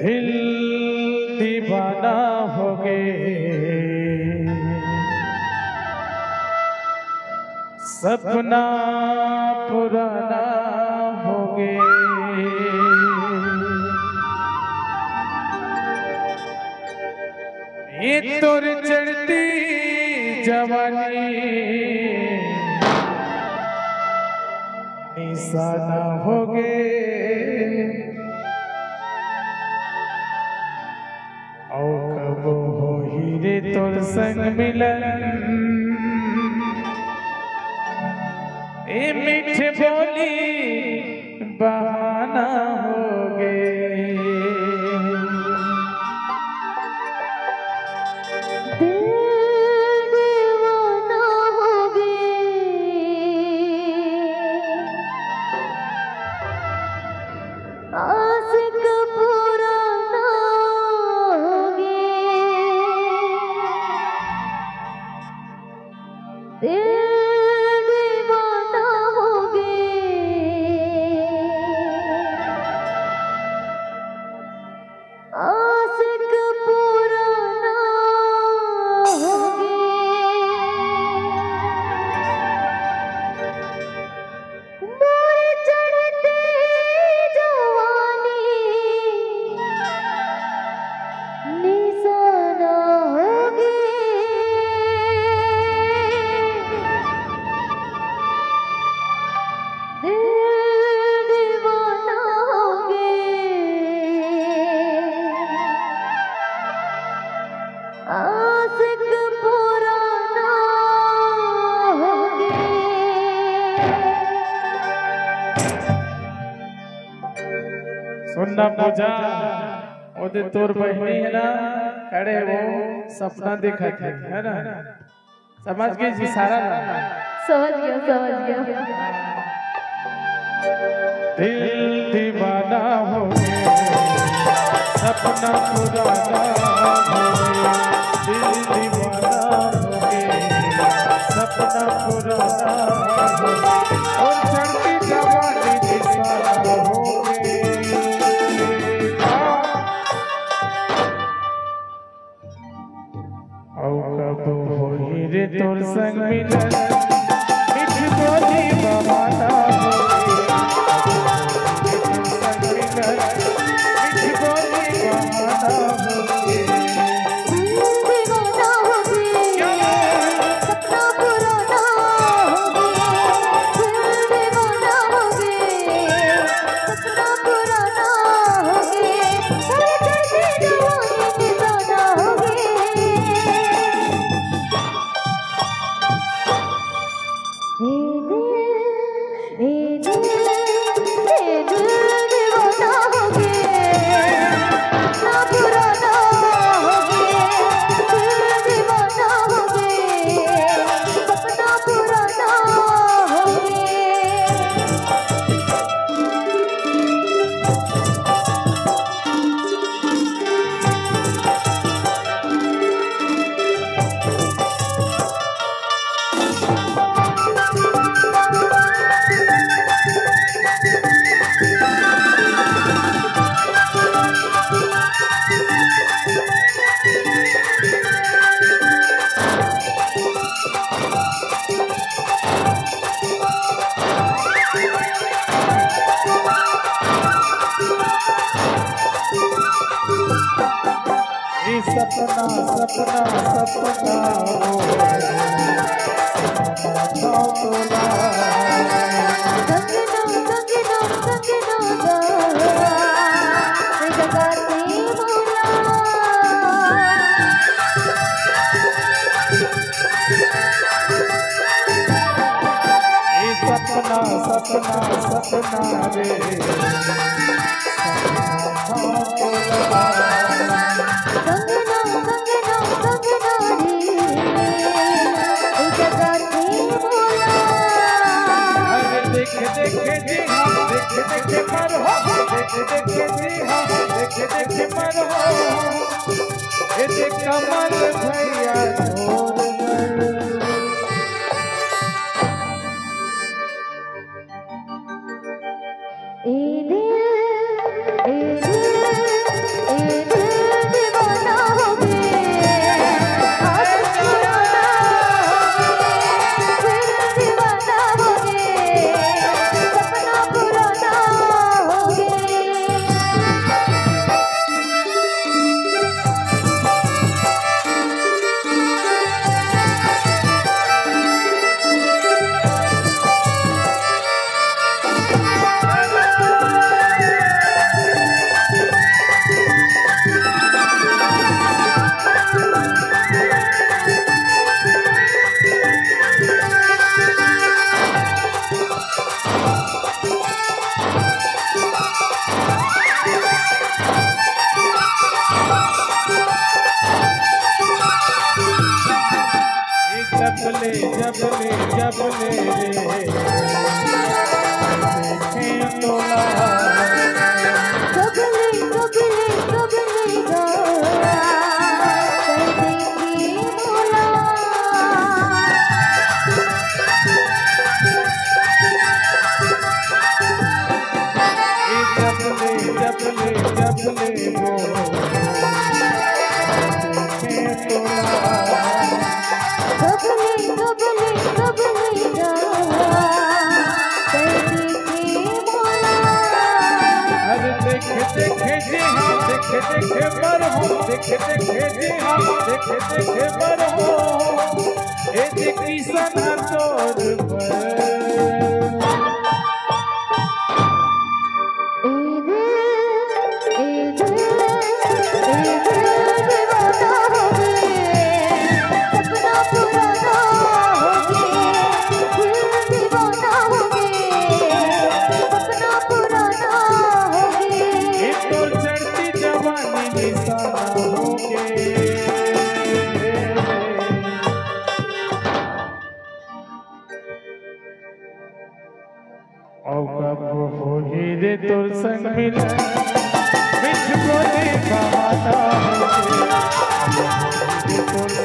दिल दीवाना हो गए, सपना पुराना हो गए। ये तोर चढ़ती जवानी निशाना हो गए। कब हो हीरे तोर संग मिलन, ए मीठे बोली बहाना हो गए। दिल दीवाना हो गए, आशिक पुराना हो गए। दिल दीवाना हो गए, आशिक पुराना हो गए। मोर चढ़ती जवानी निशाना हो गए। दिल दीवाना हो गए, आशिक पुराना हो गए। सुनना पूजा ओदे तोर बहनी है ना, खड़े वो सपना देखा थे, है ना? समझ गई जी सारा ना? समझ गया। दिल दीवाना हो गए, सपना पुराना हो गए। दिल दीवाना हो गए, सपना पुराना हो गए। और चढ़ती जवानी निशाना हो गए। कब हो हीरे तोर संग मिलन, मीठी बोली बहाना हो गए। संग मिलन, मीठी बोली बहाना हो गए। दीवाना हो गए, सपना पुराना हो गए। दीवाना हो गए, सपना पुराना हो गए। चढ़ती जवानी निशाना हो गए। दीवाना हो गए, सपना पुराना हो गए। दीवाना हो गए, सपना पुराना हो गए। ये सपना सपना सपना हो तोला। ये सपना सपना सपना रे देखे जी हम देखे पर हो, देखे जी हम देखे पर हो। ये देख कमल भैया ए दिल जब ले रे देखे तोला देखे जी हाँ देखे देखे पर हो देखे देखे जी हाँ देखे देखे पर हो ए देखी सना तोर पर रे तोर संग मिला बिछ को देखा माता तोर